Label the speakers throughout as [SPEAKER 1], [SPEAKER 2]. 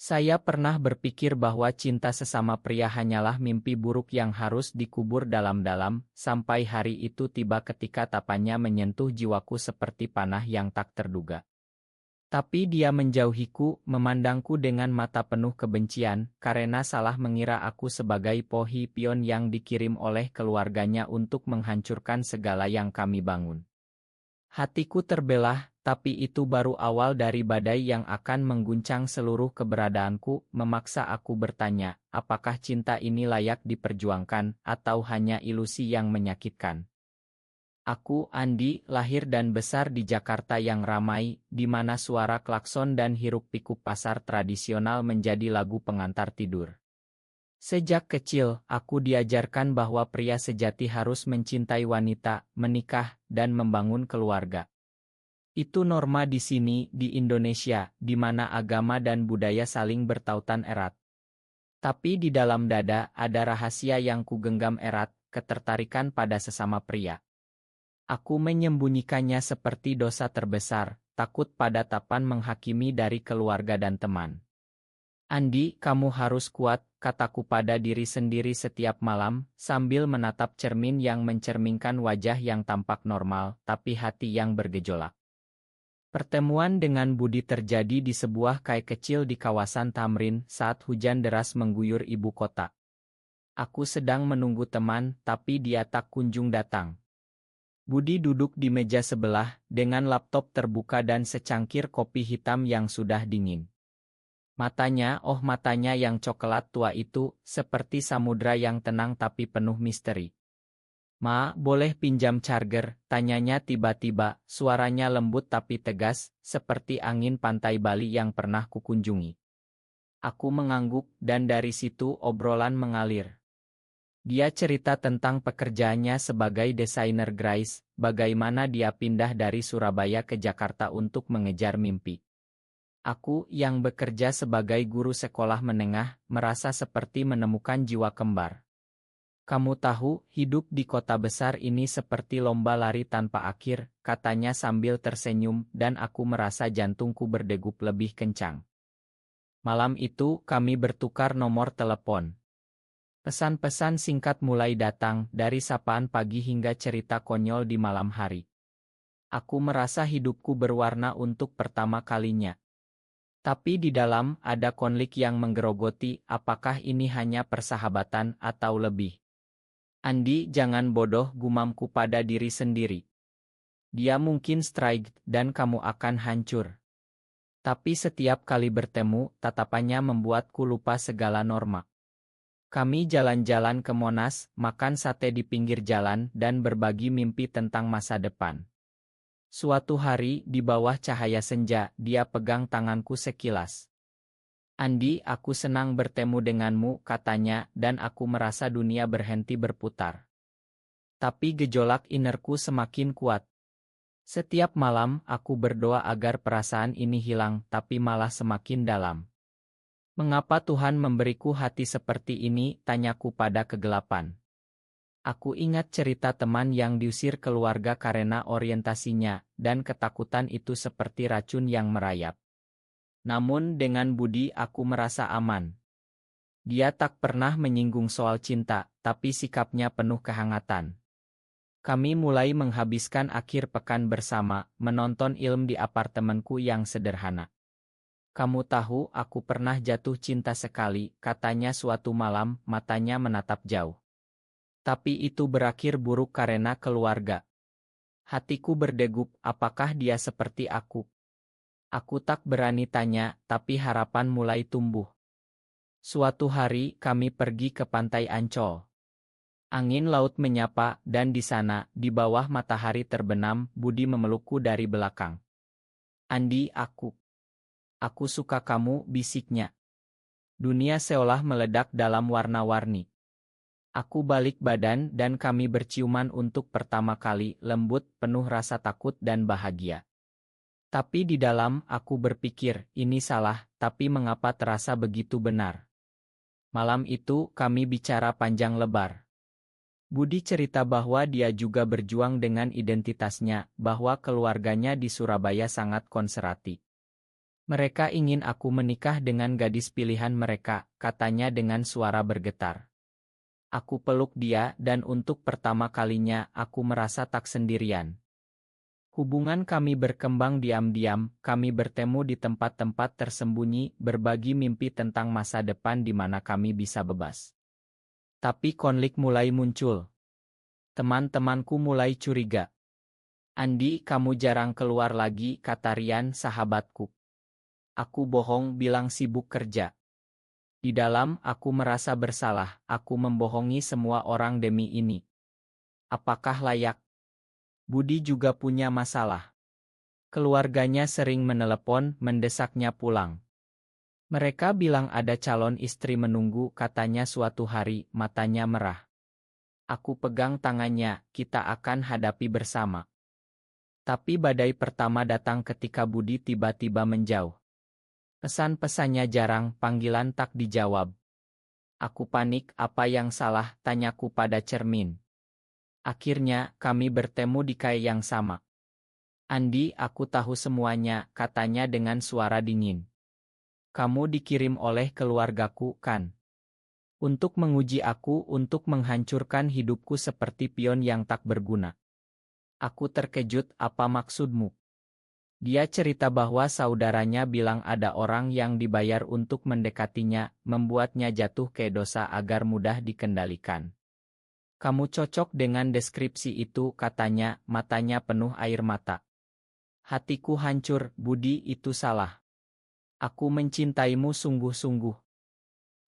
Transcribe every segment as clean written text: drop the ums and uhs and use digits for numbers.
[SPEAKER 1] Saya pernah berpikir bahwa cinta sesama pria hanyalah mimpi buruk yang harus dikubur dalam-dalam, sampai hari itu tiba ketika tapannya menyentuh jiwaku seperti panah yang tak terduga. Tapi dia menjauhiku, memandangku dengan mata penuh kebencian, karena salah mengira aku sebagai pohi pion yang dikirim oleh keluarganya untuk menghancurkan segala yang kami bangun. Hatiku terbelah, tapi itu baru awal dari badai yang akan mengguncang seluruh keberadaanku, memaksa aku bertanya, apakah cinta ini layak diperjuangkan, atau hanya ilusi yang menyakitkan. Aku, Andi, lahir dan besar di Jakarta yang ramai, di mana suara klakson dan hiruk-pikuk pasar tradisional menjadi lagu pengantar tidur. Sejak kecil, aku diajarkan bahwa pria sejati harus mencintai wanita, menikah, dan membangun keluarga. Itu norma di sini, di Indonesia, di mana agama dan budaya saling bertautan erat. Tapi di dalam dada, ada rahasia yang kugenggam erat, ketertarikan pada sesama pria. Aku menyembunyikannya seperti dosa terbesar, takut pada tapan menghakimi dari keluarga dan teman. Andi, kamu harus kuat, kataku pada diri sendiri setiap malam, sambil menatap cermin yang mencerminkan wajah yang tampak normal, tapi hati yang bergejolak. Pertemuan dengan Budi terjadi di sebuah kai kecil di kawasan Tamrin saat hujan deras mengguyur ibu kota. Aku sedang menunggu teman, tapi dia tak kunjung datang. Budi duduk di meja sebelah, dengan laptop terbuka dan secangkir kopi hitam yang sudah dingin. Matanya yang coklat tua itu, seperti samudra yang tenang tapi penuh misteri. "Ma, boleh pinjam charger?" tanyanya tiba-tiba, suaranya lembut tapi tegas, seperti angin pantai Bali yang pernah kukunjungi. Aku mengangguk, dan dari situ obrolan mengalir. Dia cerita tentang pekerjaannya sebagai desainer grafis, bagaimana dia pindah dari Surabaya ke Jakarta untuk mengejar mimpi. Aku, yang bekerja sebagai guru sekolah menengah, merasa seperti menemukan jiwa kembar. "Kamu tahu, hidup di kota besar ini seperti lomba lari tanpa akhir," katanya sambil tersenyum, dan aku merasa jantungku berdegup lebih kencang. Malam itu, kami bertukar nomor telepon. Pesan-pesan singkat mulai datang, dari sapaan pagi hingga cerita konyol di malam hari. Aku merasa hidupku berwarna untuk pertama kalinya. Tapi di dalam, ada konflik yang menggerogoti, apakah ini hanya persahabatan atau lebih. "Andi, jangan bodoh," gumamku pada diri sendiri. "Dia mungkin strike, dan kamu akan hancur." Tapi setiap kali bertemu, tatapannya membuatku lupa segala norma. Kami jalan-jalan ke Monas, makan sate di pinggir jalan, dan berbagi mimpi tentang masa depan. Suatu hari, di bawah cahaya senja, dia pegang tanganku sekilas. "Andi, aku senang bertemu denganmu," katanya, dan aku merasa dunia berhenti berputar. Tapi gejolak innerku semakin kuat. Setiap malam, aku berdoa agar perasaan ini hilang, tapi malah semakin dalam. "Mengapa Tuhan memberiku hati seperti ini?" tanyaku pada kegelapan. Aku ingat cerita teman yang diusir keluarga karena orientasinya, dan ketakutan itu seperti racun yang merayap. Namun dengan Budi aku merasa aman. Dia tak pernah menyinggung soal cinta, tapi sikapnya penuh kehangatan. Kami mulai menghabiskan akhir pekan bersama, menonton film di apartemenku yang sederhana. "Kamu tahu, aku pernah jatuh cinta sekali," katanya suatu malam, matanya menatap jauh. "Tapi itu berakhir buruk karena keluarga." Hatiku berdegup, apakah dia seperti aku? Aku tak berani tanya, tapi harapan mulai tumbuh. Suatu hari, kami pergi ke pantai Ancol. Angin laut menyapa, dan di sana, di bawah matahari terbenam, Budi memelukku dari belakang. "Andi, aku suka kamu," bisiknya. Dunia seolah meledak dalam warna-warni. Aku balik badan dan kami berciuman untuk pertama kali, lembut, penuh rasa takut dan bahagia. Tapi di dalam, aku berpikir, ini salah, tapi mengapa terasa begitu benar? Malam itu, kami bicara panjang lebar. Budi cerita bahwa dia juga berjuang dengan identitasnya, bahwa keluarganya di Surabaya sangat konservatif. Mereka ingin aku menikah dengan gadis pilihan mereka, katanya dengan suara bergetar. Aku peluk dia dan untuk pertama kalinya aku merasa tak sendirian. Hubungan kami berkembang diam-diam, kami bertemu di tempat-tempat tersembunyi, berbagi mimpi tentang masa depan di mana kami bisa bebas. Tapi konflik mulai muncul. Teman-temanku mulai curiga. Andi, kamu jarang keluar lagi, kata Rian, sahabatku. Aku bohong, bilang sibuk kerja. Di dalam, aku merasa bersalah, aku membohongi semua orang demi ini. Apakah layak? Budi juga punya masalah. Keluarganya sering menelepon, mendesaknya pulang. Mereka bilang ada calon istri menunggu, katanya suatu hari, matanya merah. Aku pegang tangannya, kita akan hadapi bersama. Tapi badai pertama datang ketika Budi tiba-tiba menjauh. Pesan-pesannya jarang, panggilan tak dijawab. Aku panik, apa yang salah, tanyaku pada cermin. Akhirnya, kami bertemu di kai yang sama. Andi, aku tahu semuanya, katanya dengan suara dingin. Kamu dikirim oleh keluargaku, kan? Untuk menguji aku, untuk menghancurkan hidupku seperti pion yang tak berguna. Aku terkejut, apa maksudmu? Dia cerita bahwa saudaranya bilang ada orang yang dibayar untuk mendekatinya, membuatnya jatuh ke dosa agar mudah dikendalikan. Kamu cocok dengan deskripsi itu, katanya, matanya penuh air mata. Hatiku hancur, Budi, itu salah. Aku mencintaimu sungguh-sungguh.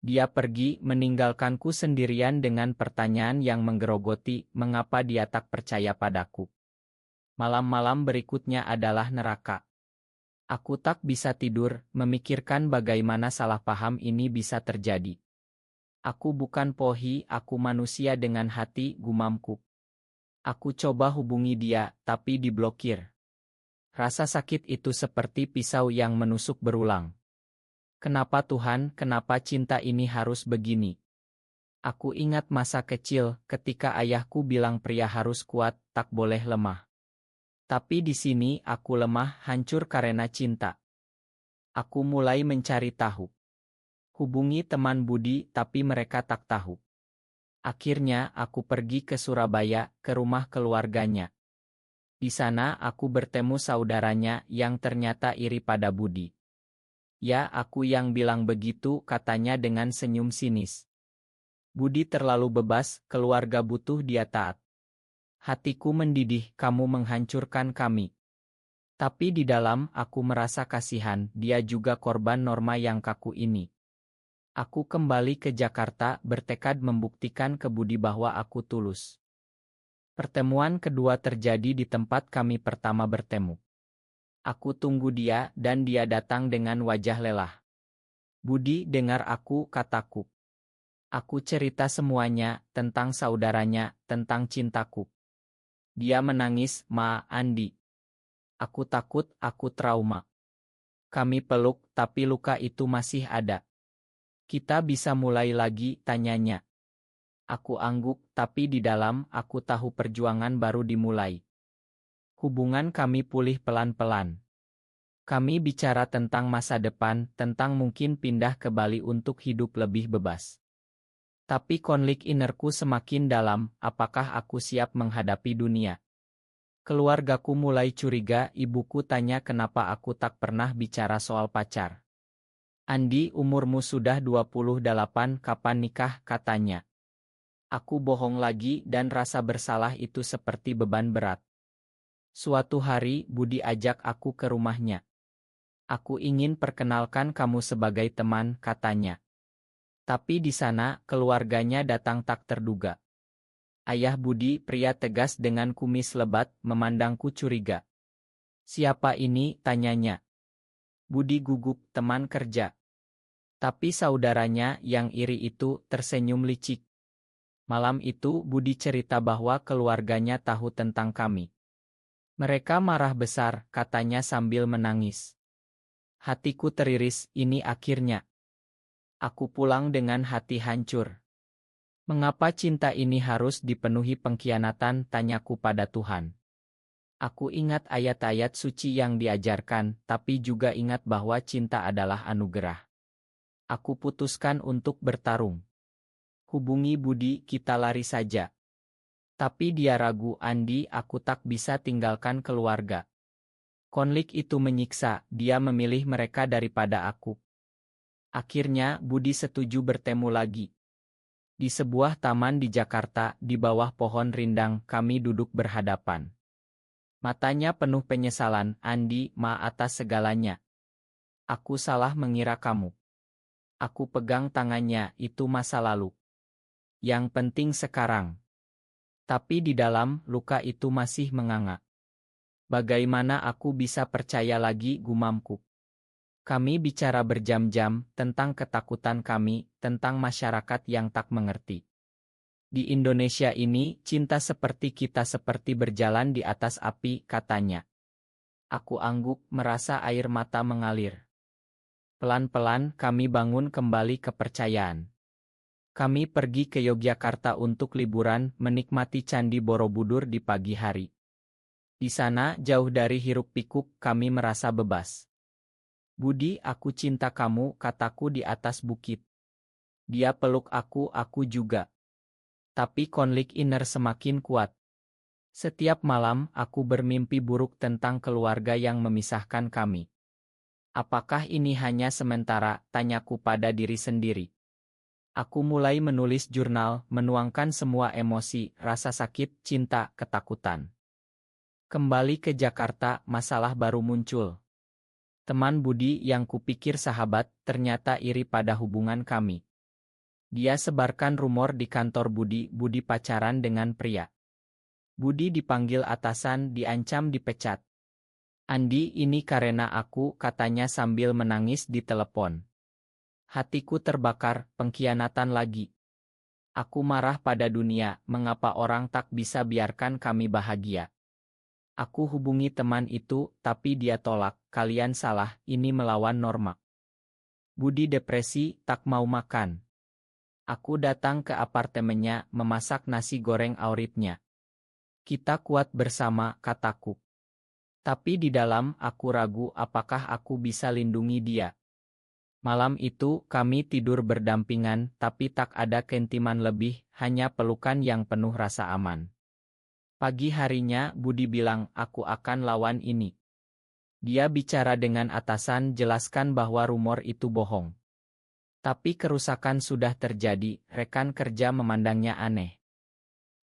[SPEAKER 1] Dia pergi, meninggalkanku sendirian dengan pertanyaan yang menggerogoti, mengapa dia tak percaya padaku. Malam-malam berikutnya adalah neraka. Aku tak bisa tidur, memikirkan bagaimana salah paham ini bisa terjadi. Aku bukan Pohi, aku manusia dengan hati, gumamku. Aku coba hubungi dia, tapi diblokir. Rasa sakit itu seperti pisau yang menusuk berulang. Kenapa Tuhan, kenapa cinta ini harus begini? Aku ingat masa kecil, ketika ayahku bilang pria harus kuat, tak boleh lemah. Tapi di sini aku lemah, hancur karena cinta. Aku mulai mencari tahu. Hubungi teman Budi, tapi mereka tak tahu. Akhirnya aku pergi ke Surabaya, ke rumah keluarganya. Di sana aku bertemu saudaranya yang ternyata iri pada Budi. Ya, aku yang bilang begitu, katanya dengan senyum sinis. Budi terlalu bebas, keluarga butuh dia taat. Hatiku mendidih, kamu menghancurkan kami. Tapi di dalam, aku merasa kasihan, dia juga korban norma yang kaku ini. Aku kembali ke Jakarta, bertekad membuktikan ke Budi bahwa aku tulus. Pertemuan kedua terjadi di tempat kami pertama bertemu. Aku tunggu dia, dan dia datang dengan wajah lelah. Budi, dengar aku, kataku. Aku cerita semuanya, tentang saudaranya, tentang cintaku. Dia menangis, Ma, Andi. Aku takut, aku trauma. Kami peluk, tapi luka itu masih ada. Kita bisa mulai lagi, tanyanya. Aku angguk, tapi di dalam, aku tahu perjuangan baru dimulai. Hubungan kami pulih pelan-pelan. Kami bicara tentang masa depan, tentang mungkin pindah ke Bali untuk hidup lebih bebas. Tapi konflik innerku semakin dalam, apakah aku siap menghadapi dunia? Keluargaku mulai curiga, ibuku tanya kenapa aku tak pernah bicara soal pacar. Andi, umurmu sudah 28, kapan nikah, katanya. Aku bohong lagi dan rasa bersalah itu seperti beban berat. Suatu hari, Budi ajak aku ke rumahnya. Aku ingin perkenalkan kamu sebagai teman, katanya. Tapi di sana, keluarganya datang tak terduga. Ayah Budi, pria tegas dengan kumis lebat, memandangku curiga. Siapa ini, tanyanya. Budi gugup, teman kerja. Tapi saudaranya yang iri itu tersenyum licik. Malam itu Budi cerita bahwa keluarganya tahu tentang kami. Mereka marah besar, katanya sambil menangis. Hatiku teriris, ini akhirnya. Aku pulang dengan hati hancur. Mengapa cinta ini harus dipenuhi pengkhianatan, tanyaku pada Tuhan. Aku ingat ayat-ayat suci yang diajarkan, tapi juga ingat bahwa cinta adalah anugerah. Aku putuskan untuk bertarung. Hubungi Budi, kita lari saja. Tapi dia ragu, Andi, aku tak bisa tinggalkan keluarga. Konflik itu menyiksa, dia memilih mereka daripada aku. Akhirnya, Budi setuju bertemu lagi. Di sebuah taman di Jakarta, di bawah pohon rindang, kami duduk berhadapan. Matanya penuh penyesalan, Andi, atas segalanya. Aku salah mengira kamu. Aku pegang tangannya, itu masa lalu. Yang penting sekarang. Tapi di dalam, luka itu masih menganga. Bagaimana aku bisa percaya lagi, gumamku. Kami bicara berjam-jam tentang ketakutan kami, tentang masyarakat yang tak mengerti. Di Indonesia ini, cinta seperti kita seperti berjalan di atas api, katanya. Aku angguk, merasa air mata mengalir. Pelan-pelan kami bangun kembali kepercayaan. Kami pergi ke Yogyakarta untuk liburan, menikmati Candi Borobudur di pagi hari. Di sana, jauh dari hiruk-pikuk, kami merasa bebas. Budi, aku cinta kamu, kataku di atas bukit. Dia peluk aku juga. Tapi konflik inner semakin kuat. Setiap malam, aku bermimpi buruk tentang keluarga yang memisahkan kami. Apakah ini hanya sementara, tanyaku pada diri sendiri. Aku mulai menulis jurnal, menuangkan semua emosi, rasa sakit, cinta, ketakutan. Kembali ke Jakarta, masalah baru muncul. Teman Budi yang kupikir sahabat, ternyata iri pada hubungan kami. Dia sebarkan rumor di kantor Budi pacaran dengan pria. Budi dipanggil atasan, diancam dipecat. Andi, ini karena aku, katanya sambil menangis di telepon. Hatiku terbakar, pengkhianatan lagi. Aku marah pada dunia, mengapa orang tak bisa biarkan kami bahagia. Aku hubungi teman itu, tapi dia tolak, kalian salah, ini melawan norma. Budi depresi, tak mau makan. Aku datang ke apartemennya, memasak nasi goreng auripnya. Kita kuat bersama, kataku. Tapi di dalam, aku ragu apakah aku bisa lindungi dia. Malam itu, kami tidur berdampingan, tapi tak ada keintiman lebih, hanya pelukan yang penuh rasa aman. Pagi harinya, Budi bilang, aku akan lawan ini. Dia bicara dengan atasan, jelaskan bahwa rumor itu bohong. Tapi kerusakan sudah terjadi, rekan kerja memandangnya aneh.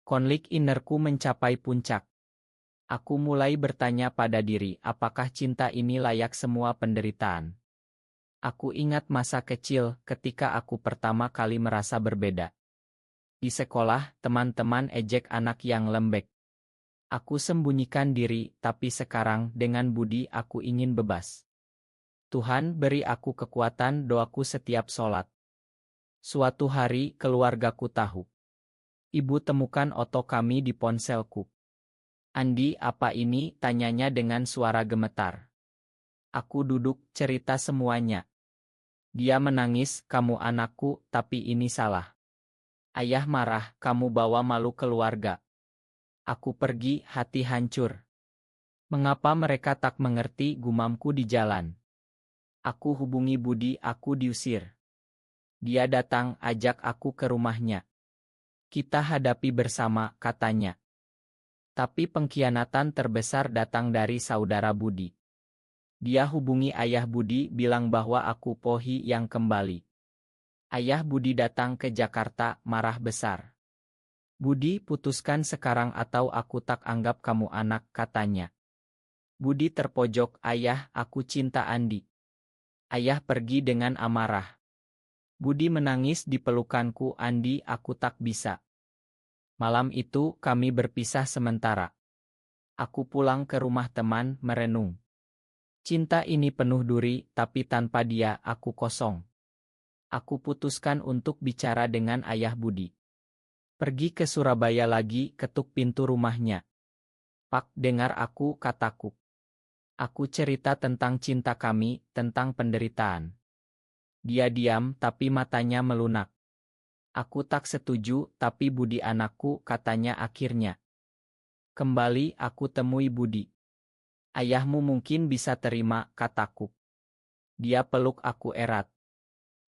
[SPEAKER 1] Konflik innerku mencapai puncak. Aku mulai bertanya pada diri, apakah cinta ini layak semua penderitaan? Aku ingat masa kecil ketika aku pertama kali merasa berbeda. Di sekolah, teman-teman ejek anak yang lembek. Aku sembunyikan diri, tapi sekarang dengan Budi aku ingin bebas. Tuhan beri aku kekuatan, doaku setiap sholat. Suatu hari keluargaku tahu. Ibu temukan foto kami di ponselku. Andi, apa ini? Tanyanya dengan suara gemetar. Aku duduk, cerita semuanya. Dia menangis, kamu anakku, tapi ini salah. Ayah marah, kamu bawa malu keluarga. Aku pergi, hati hancur. Mengapa mereka tak mengerti, gumamku di jalan. Aku hubungi Budi, aku diusir. Dia datang, ajak aku ke rumahnya. Kita hadapi bersama, katanya. Tapi pengkhianatan terbesar datang dari saudara Budi. Dia hubungi ayah Budi, bilang bahwa aku Pohi yang kembali. Ayah Budi datang ke Jakarta, marah besar. Budi, putuskan sekarang atau aku tak anggap kamu anak, katanya. Budi terpojok, ayah, aku cinta Andi. Ayah pergi dengan amarah. Budi menangis di pelukanku, Andi, aku tak bisa. Malam itu, kami berpisah sementara. Aku pulang ke rumah teman, merenung. Cinta ini penuh duri, tapi tanpa dia, aku kosong. Aku putuskan untuk bicara dengan ayah Budi. Pergi ke Surabaya lagi, ketuk pintu rumahnya. Pak, dengar aku, kataku. Aku cerita tentang cinta kami, tentang penderitaan. Dia diam, tapi matanya melunak. Aku tak setuju, tapi Budi anakku, katanya akhirnya. Kembali aku temui Budi. Ayahmu mungkin bisa terima, kataku. Dia peluk aku erat.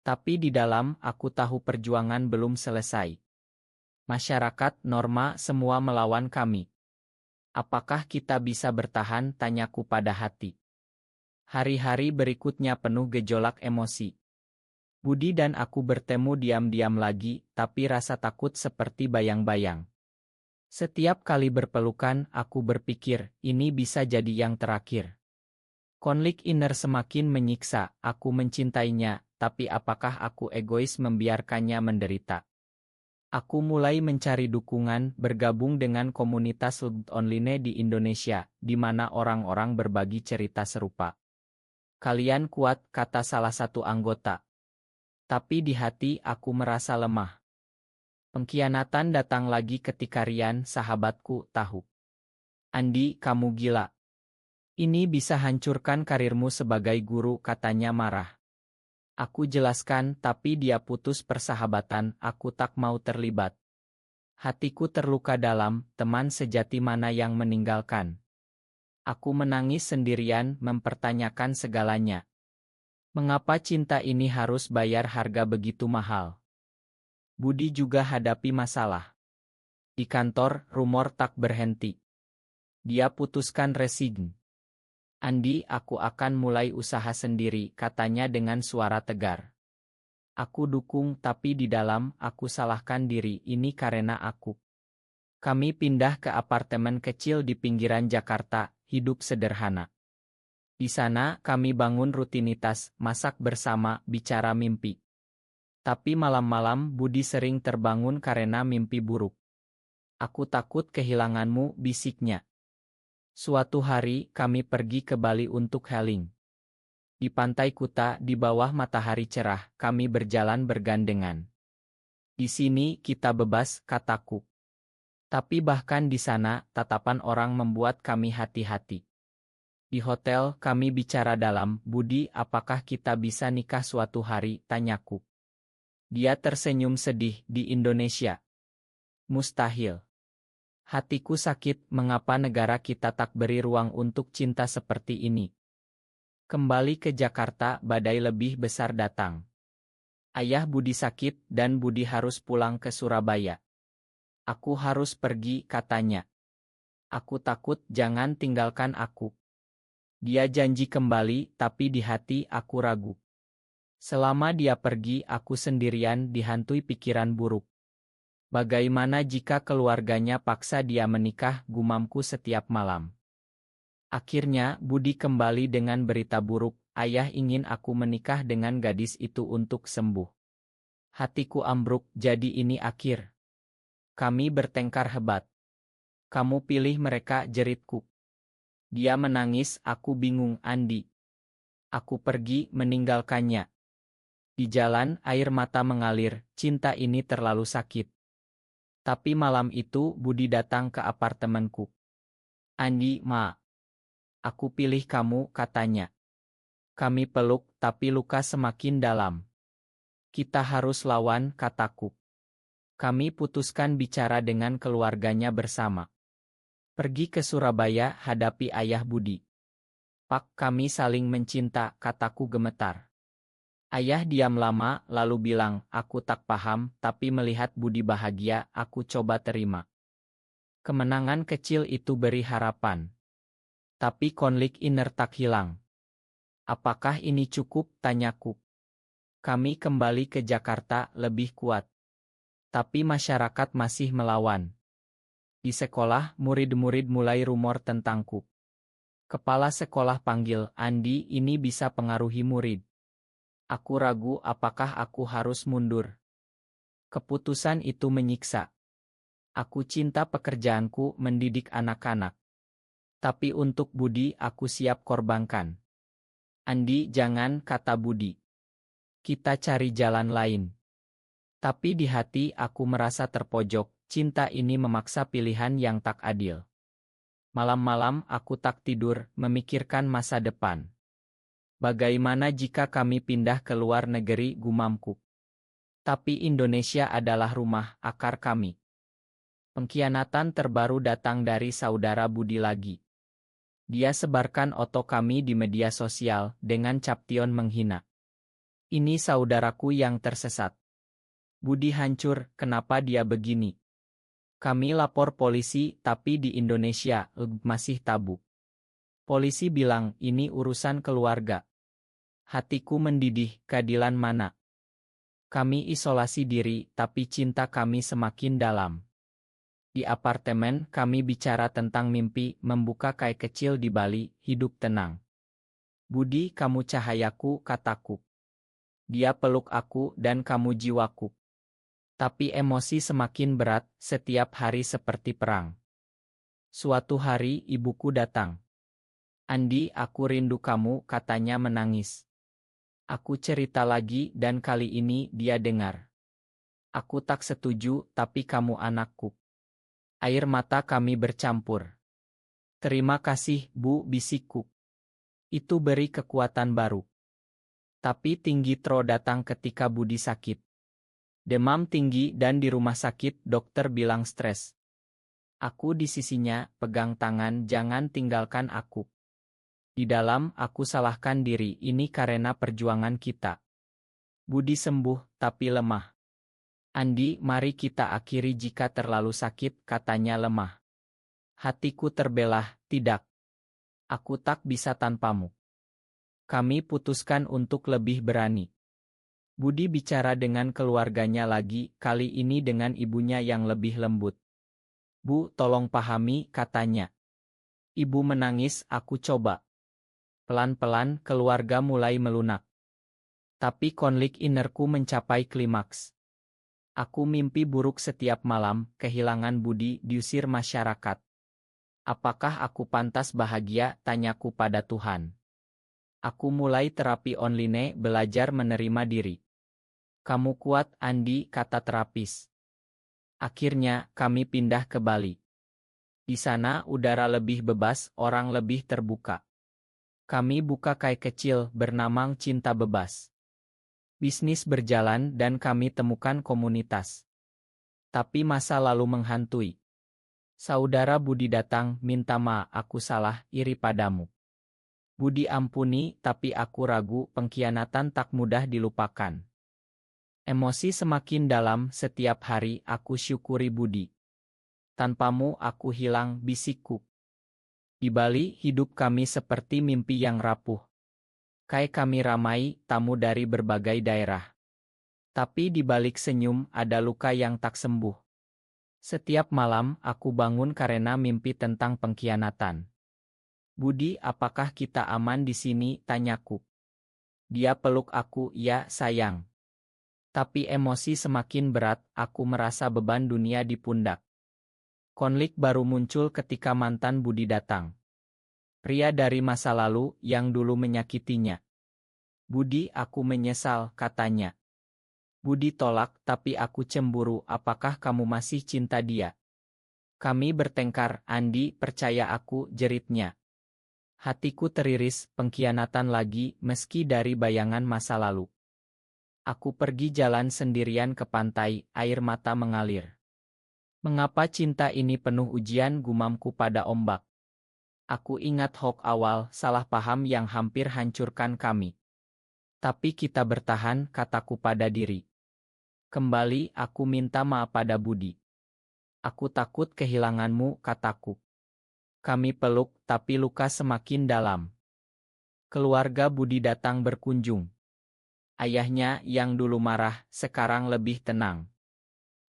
[SPEAKER 1] Tapi di dalam aku tahu perjuangan belum selesai. Masyarakat, norma, semua melawan kami. Apakah kita bisa bertahan, tanyaku pada hati. Hari-hari berikutnya penuh gejolak emosi. Budi dan aku bertemu diam-diam lagi, tapi rasa takut seperti bayang-bayang. Setiap kali berpelukan, aku berpikir, ini bisa jadi yang terakhir. Konflik inner semakin menyiksa, aku mencintainya, tapi apakah aku egois membiarkannya menderita? Aku mulai mencari dukungan, bergabung dengan komunitas lebut online di Indonesia, di mana orang-orang berbagi cerita serupa. Kalian kuat, kata salah satu anggota. Tapi di hati aku merasa lemah. Pengkhianatan datang lagi ketika Rian, sahabatku, tahu. Andi, kamu gila. Ini bisa hancurkan karirmu sebagai guru, katanya marah. Aku jelaskan, tapi dia putus persahabatan, aku tak mau terlibat. Hatiku terluka dalam, teman sejati mana yang meninggalkan. Aku menangis sendirian, mempertanyakan segalanya. Mengapa cinta ini harus bayar harga begitu mahal? Budi juga hadapi masalah. Di kantor, rumor tak berhenti. Dia putuskan resign. Andi, aku akan mulai usaha sendiri, katanya dengan suara tegar. Aku dukung, tapi di dalam, aku salahkan diri, ini karena aku. Kami pindah ke apartemen kecil di pinggiran Jakarta, hidup sederhana. Di sana, kami bangun rutinitas, masak bersama, bicara mimpi. Tapi malam-malam Budi sering terbangun karena mimpi buruk. Aku takut kehilanganmu, bisiknya. Suatu hari, kami pergi ke Bali untuk healing. Di pantai Kuta, di bawah matahari cerah, kami berjalan bergandengan. Di sini, kita bebas, kataku. Tapi bahkan di sana, tatapan orang membuat kami hati-hati. Di hotel, kami bicara dalam, Budi, apakah kita bisa nikah suatu hari, tanyaku. Dia tersenyum sedih, di Indonesia. Mustahil. Hatiku sakit, mengapa negara kita tak beri ruang untuk cinta seperti ini? Kembali ke Jakarta, badai lebih besar datang. Ayah Budi sakit, dan Budi harus pulang ke Surabaya. Aku harus pergi, katanya. Aku takut, jangan tinggalkan aku. Dia janji kembali, tapi di hati aku ragu. Selama dia pergi, aku sendirian dihantui pikiran buruk. Bagaimana jika keluarganya paksa dia menikah, gumamku setiap malam. Akhirnya, Budi kembali dengan berita buruk, ayah ingin aku menikah dengan gadis itu untuk sembuh. Hatiku ambruk, jadi ini akhir. Kami bertengkar hebat. Kamu pilih mereka, jeritku. Dia menangis, aku bingung, Andi. Aku pergi, meninggalkannya. Di jalan, air mata mengalir, cinta ini terlalu sakit. Tapi malam itu, Budi datang ke apartemenku. Andi, ma. Aku pilih kamu, katanya. Kami peluk, tapi luka semakin dalam. Kita harus lawan, kataku. Kami putuskan bicara dengan keluarganya bersama. Pergi ke Surabaya, hadapi ayah Budi. Pak, kami saling mencinta, kataku gemetar. Ayah diam lama, lalu bilang, aku tak paham, tapi melihat Budi bahagia, aku coba terima. Kemenangan kecil itu beri harapan. Tapi konflik inner tak hilang. Apakah ini cukup, tanyaku. Kami kembali ke Jakarta, lebih kuat. Tapi masyarakat masih melawan. Di sekolah, murid-murid mulai rumor tentangku. Kepala sekolah panggil, Andi, ini bisa pengaruhi murid. Aku ragu apakah aku harus mundur. Keputusan itu menyiksa. Aku cinta pekerjaanku mendidik anak-anak. Tapi untuk Budi aku siap korbankan. Andi, jangan, kata Budi. Kita cari jalan lain. Tapi di hati aku merasa terpojok, cinta ini memaksa pilihan yang tak adil. Malam-malam aku tak tidur, memikirkan masa depan. Bagaimana jika kami pindah ke luar negeri, gumamku. Tapi Indonesia adalah rumah, akar kami. Pengkhianatan terbaru datang dari saudara Budi lagi. Dia sebarkan foto kami di media sosial dengan caption menghina. Ini saudaraku yang tersesat. Budi hancur, kenapa dia begini? Kami lapor polisi, tapi di Indonesia, masih tabu. Polisi bilang, ini urusan keluarga. Hatiku mendidih, keadilan mana? Kami isolasi diri, tapi cinta kami semakin dalam. Di apartemen, kami bicara tentang mimpi, membuka kai kecil di Bali, hidup tenang. Budi, kamu cahayaku, kataku. Dia peluk aku dan kamu jiwaku. Tapi emosi semakin berat, setiap hari seperti perang. Suatu hari, ibuku datang. Andi, aku rindu kamu, katanya menangis. Aku cerita lagi dan kali ini dia dengar. Aku tak setuju, tapi kamu anakku. Air mata kami bercampur. Terima kasih, Bu, bisikku. Itu beri kekuatan baru. Tapi tinggi Tro datang ketika Budi sakit. Demam tinggi dan di rumah sakit dokter bilang stres. Aku di sisinya, pegang tangan, jangan tinggalkan aku. Di dalam, aku salahkan diri, ini karena perjuangan kita. Budi sembuh, tapi lemah. Andi, mari kita akhiri jika terlalu sakit, katanya lemah. Hatiku terbelah, tidak. Aku tak bisa tanpamu. Kami putuskan untuk lebih berani. Budi bicara dengan keluarganya lagi, kali ini dengan ibunya yang lebih lembut. Bu, tolong pahami, katanya. Ibu menangis, aku coba. Pelan-pelan, keluarga mulai melunak. Tapi konflik innerku mencapai klimaks. Aku mimpi buruk setiap malam, kehilangan Budi, diusir masyarakat. Apakah aku pantas bahagia, tanyaku pada Tuhan. Aku mulai terapi online, belajar menerima diri. Kamu kuat, Andi, kata terapis. Akhirnya, kami pindah ke Bali. Di sana, udara lebih bebas, orang lebih terbuka. Kami buka kai kecil, bernama Cinta Bebas. Bisnis berjalan dan kami temukan komunitas. Tapi masa lalu menghantui. Saudara Budi datang, minta maaf, aku salah, iri padamu. Budi ampuni, tapi aku ragu, pengkhianatan tak mudah dilupakan. Emosi semakin dalam, setiap hari aku syukuri Budi. Tanpamu aku hilang, bisikku. Di Bali, hidup kami seperti mimpi yang rapuh. Kai kami ramai, tamu dari berbagai daerah. Tapi di balik senyum, ada luka yang tak sembuh. Setiap malam, aku bangun karena mimpi tentang pengkhianatan. Budi, apakah kita aman di sini? Tanyaku. Dia peluk aku, ya sayang. Tapi emosi semakin berat, aku merasa beban dunia di pundak. Konflik baru muncul ketika mantan Budi datang. Pria dari masa lalu yang dulu menyakitinya. Budi, aku menyesal, katanya. Budi tolak, tapi aku cemburu, apakah kamu masih cinta dia? Kami bertengkar, Andi, percaya aku, jeritnya. Hatiku teriris, pengkhianatan lagi, meski dari bayangan masa lalu. Aku pergi jalan sendirian ke pantai, air mata mengalir. Mengapa cinta ini penuh ujian, gumamku pada ombak? Aku ingat hoax awal, salah paham yang hampir hancurkan kami. Tapi kita bertahan, kataku pada diri. Kembali, aku minta maaf pada Budi. Aku takut kehilanganmu, kataku. Kami peluk, tapi luka semakin dalam. Keluarga Budi datang berkunjung. Ayahnya yang dulu marah, sekarang lebih tenang.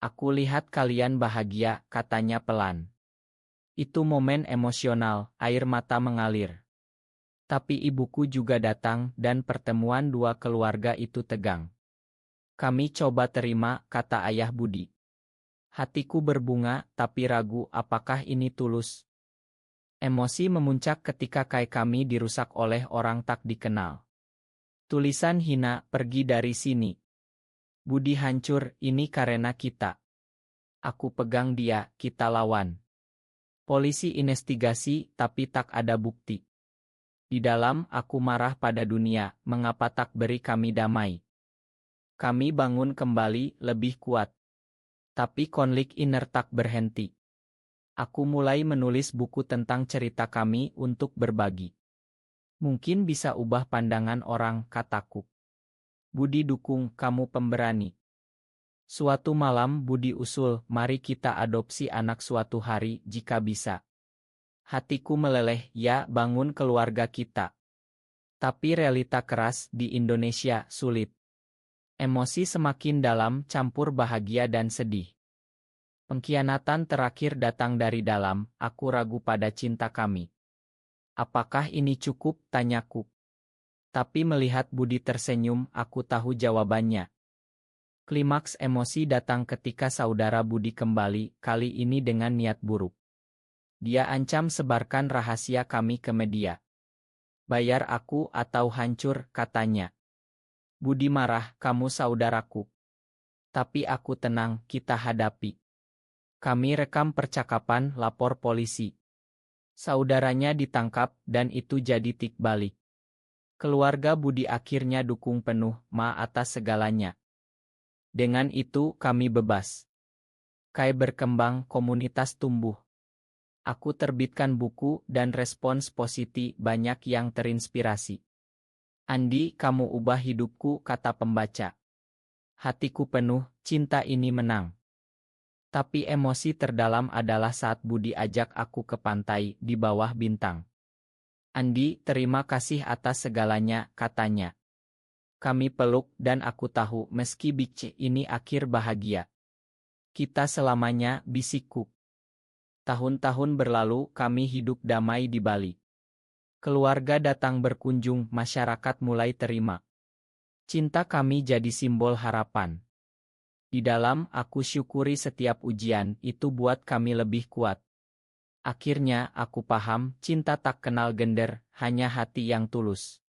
[SPEAKER 1] Aku lihat kalian bahagia, katanya pelan. Itu momen emosional, air mata mengalir. Tapi ibuku juga datang dan pertemuan dua keluarga itu tegang. Kami coba terima, kata ayah Budi. Hatiku berbunga, tapi ragu apakah ini tulus. Emosi memuncak ketika kai kami dirusak oleh orang tak dikenal. Tulisan hina, pergi dari sini. Budi hancur, ini karena kita. Aku pegang dia, kita lawan. Polisi investigasi, tapi tak ada bukti. Di dalam, aku marah pada dunia, mengapa tak beri kami damai? Kami bangun kembali, lebih kuat. Tapi konflik inner tak berhenti. Aku mulai menulis buku tentang cerita kami untuk berbagi. Mungkin bisa ubah pandangan orang, kataku. Budi dukung, kamu pemberani. Suatu malam Budi usul, mari kita adopsi anak suatu hari jika bisa. Hatiku meleleh, ya bangun keluarga kita. Tapi realita keras di Indonesia sulit. Emosi semakin dalam campur bahagia dan sedih. Pengkhianatan terakhir datang dari dalam, aku ragu pada cinta kami. Apakah ini cukup, tanyaku. Tapi melihat Budi tersenyum, aku tahu jawabannya. Klimaks emosi datang ketika saudara Budi kembali, kali ini dengan niat buruk. Dia ancam sebarkan rahasia kami ke media. Bayar aku atau hancur, katanya. Budi marah, kamu saudaraku. Tapi aku tenang, kita hadapi. Kami rekam percakapan, lapor polisi. Saudaranya ditangkap, dan itu jadi tik balik. Keluarga Budi akhirnya dukung penuh, ma atas segalanya. Dengan itu kami bebas. Kai berkembang, komunitas tumbuh. Aku terbitkan buku dan respons positif banyak yang terinspirasi. Andi, kamu ubah hidupku, kata pembaca. Hatiku penuh, cinta ini menang. Tapi emosi terdalam adalah saat Budi ajak aku ke pantai di bawah bintang. Andi, terima kasih atas segalanya, katanya. Kami peluk dan aku tahu meski bici ini akhir bahagia. Kita selamanya, bisikku. Tahun-tahun berlalu kami hidup damai di Bali. Keluarga datang berkunjung, masyarakat mulai terima. Cinta kami jadi simbol harapan. Di dalam, aku syukuri setiap ujian, itu buat kami lebih kuat. Akhirnya, aku paham, cinta tak kenal gender, hanya hati yang tulus.